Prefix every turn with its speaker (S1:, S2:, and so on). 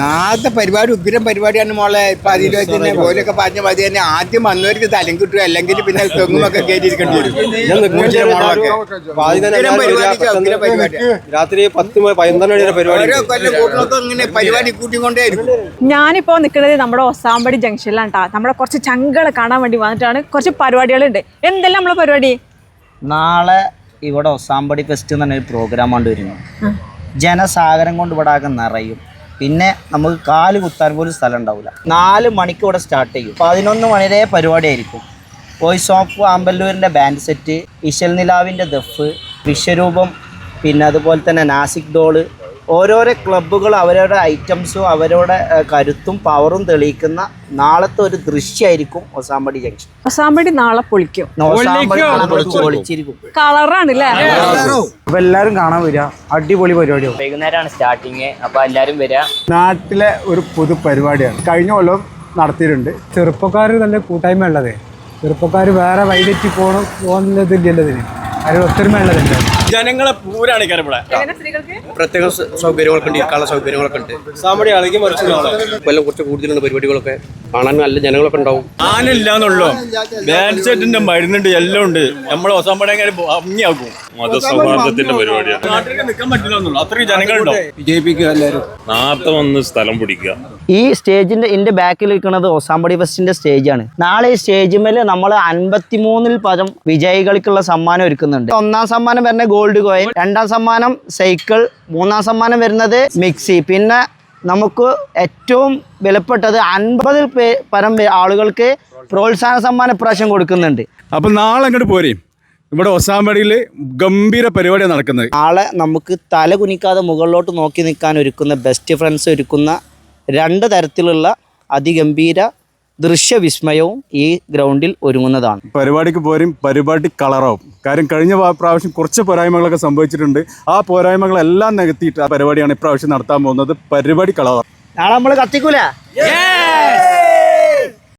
S1: ആദ്യത്തെ പരിപാടി ഉഗ്രം പരിപാടിയാണ് മോളെ. ഇപ്പൊ അതിൽ തന്നെ ഓരൊക്കെ പറഞ്ഞ മതി തന്നെ. ആദ്യം വന്നവർക്ക് തലം കിട്ടും, അല്ലെങ്കിൽ പിന്നെ തെങ്ങുമൊക്കെ കയറ്റിയിരിക്കേണ്ടി വരും.
S2: രാത്രി 10-11 പരിപാടി
S1: ഇങ്ങനെ പരിപാടി കൂട്ടിക്കൊണ്ടേയിരിക്കും.
S3: ഞാനിപ്പോ നിൽക്കുന്നത് നമ്മുടെ ഒസാമ്പടി ജംഗ്ഷനിലാണ് കേട്ടോ. നമ്മുടെ കുറച്ച് ചങ്കളെ കാണാൻ വേണ്ടി വന്നിട്ടാണ്. കുറച്ച് പരിപാടികളുണ്ട്. എന്തെല്ലാം നമ്മളെ പരിപാടി?
S4: നാളെ ഇവിടെ ഒസാമ്പടി ഫെസ്റ്റ് എന്ന് പറഞ്ഞൊരു പ്രോഗ്രാം കൊണ്ട് വരുന്നു. ജനസാഗരം കൊണ്ട് ഇവിടെ ആകെ നിറയും. പിന്നെ നമുക്ക് കാല് കുത്താൻ പോലും സ്ഥലം ഉണ്ടാവില്ല. 4 മണിക്ക് ഇവിടെ സ്റ്റാർട്ട് ചെയ്യും. 11 മണി വരെ പരിപാടി ആയിരിക്കും. വോയിസ് ഓഫ് ആമ്പല്ലൂരിൻ്റെ ബാൻഡ് സെറ്റ്, ഇശൽ നിലാവിൻ്റെ ദഫ്, വിശ്വരൂപം, പിന്നെ അതുപോലെ തന്നെ നാസിക് ഡോള്, ഓരോരോ ക്ലബ്ബുകൾ അവരവരുടെ ഐറ്റംസും അവരുടെ കരുത്തും പവറും തെളിയിക്കുന്ന നാളത്തെ ഒരു ദൃശ്യമായിരിക്കും ഒസാമ്പടി ജംഗ്ഷൻ.
S3: ഒസാമ്പടി നാളെ പൊളിക്കും.
S4: പൊളിച്ചിരിക്കും.
S3: കളറാണ് അല്ലേ?
S5: അപ്പൊ എല്ലാരും കാണാൻ വരിക. അടിപൊളി പരിപാടിയാവും.
S6: വൈകുന്നേരമാണ് സ്റ്റാർട്ടിങ്. അപ്പൊ എല്ലാരും വരിക.
S5: നാട്ടിലെ ഒരു പുതു പരിപാടിയാണ്. കഴിഞ്ഞ കൊല്ലം നടത്തിയിട്ടുണ്ട്. ചെറുപ്പക്കാർ നല്ല കൂട്ടായ്മ ഉള്ളത്. ചെറുപ്പക്കാർ വേറെ വൈകിട്ട് പോകുന്നതില്ലല്ലോ. ഇതിന് അതിൽ ഒത്തൊരുമ ഉള്ളതല്ലേ.
S2: ജനങ്ങളെ പൂരാണ് ഇവിടെ. പ്രത്യേക സൗകര്യങ്ങളൊക്കെ ഉണ്ട്, ഇരിക്കാനുള്ള സൗകര്യങ്ങളൊക്കെ ഉണ്ട്. സാമ്പടി ആണെങ്കിൽ കൊല്ലം കുറച്ച് കൂടുതലുണ്ട് പരിപാടികളൊക്കെ കാണാൻ. നല്ല ജനങ്ങളൊക്കെ ഉണ്ടാവും. ആനില്ലാന്നുള്ളൂ, ബാൻഡ് സെറ്റിന്റെ മരുന്നുണ്ട്, എല്ലാം ഉണ്ട്. നമ്മളെ ഒസാമ്പടി ഭംഗിയാക്കും.
S7: മതസൗഹാർദ്ദത്തിന്റെ പരിപാടിയാണ്.
S2: നാട്ടിലേക്ക് നിൽക്കാൻ പറ്റില്ല, അത്രയും ജനങ്ങളുണ്ടാവും.
S5: വിജയിപ്പിക്കുക എല്ലാവരും.
S7: നാളത്തെ വന്ന് സ്ഥലം പിടിക്കുക.
S4: ഈ സ്റ്റേജിന്റെ ബാക്കിൽ ഇരിക്കുന്നത് ഒസാമ്പടി ഫെസ്റ്റിന്റെ സ്റ്റേജാണ്. നാളെ ഈ സ്റ്റേജ് മേലെ നമ്മൾ 53 പരം വിജയികൾക്കുള്ള സമ്മാനം ഒരുക്കുന്നുണ്ട്. 1ാം സമ്മാനം വരുന്ന ഗോൾഡ് കോയിൻ, 2ാം സമ്മാനം സൈക്കിൾ, 3ാം സമ്മാനം വരുന്നത് മിക്സി. പിന്നെ നമുക്ക് ഏറ്റവും വിലപ്പെട്ടത് 50 പരം ആളുകൾക്ക് പ്രോത്സാഹന സമ്മാനം ഇപ്രാവശ്യം കൊടുക്കുന്നുണ്ട്.
S8: അപ്പൊ നാളെ അങ്ങോട്ട് പോരെ. ഇവിടെ ഒസാമ്പടിയിൽ ഗംഭീര പരിപാടിയാണ് നടക്കുന്നത്.
S4: നാളെ നമുക്ക് തല കുനിക്കാതെ മുകളിലോട്ട് നോക്കി നിൽക്കാൻ ഒരുക്കുന്ന ബെസ്റ്റ് ഫ്രണ്ട്സ് ഒരുക്കുന്ന 2 തരത്തിലുള്ള അതിഗംഭീര ദൃശ്യവിസ്മയവും ഈ ഗ്രൗണ്ടിൽ ഒരുങ്ങുന്നതാണ്.
S8: പരിപാടിക്ക് പോരും, പരിപാടി കളറാവും. കാര്യം കഴിഞ്ഞ പ്രാവശ്യം കുറച്ച് പോരായ്മകളൊക്കെ സംഭവിച്ചിട്ടുണ്ട്. ആ പോരായ്മകളെല്ലാം നികത്തിയിട്ട് ആ പരിപാടിയാണ് ഇപ്രാവശ്യം നടത്താൻ പോകുന്നത്. പരിപാടി കളറാവും.
S4: നാളെ നമ്മൾ കത്തിക്കൂല.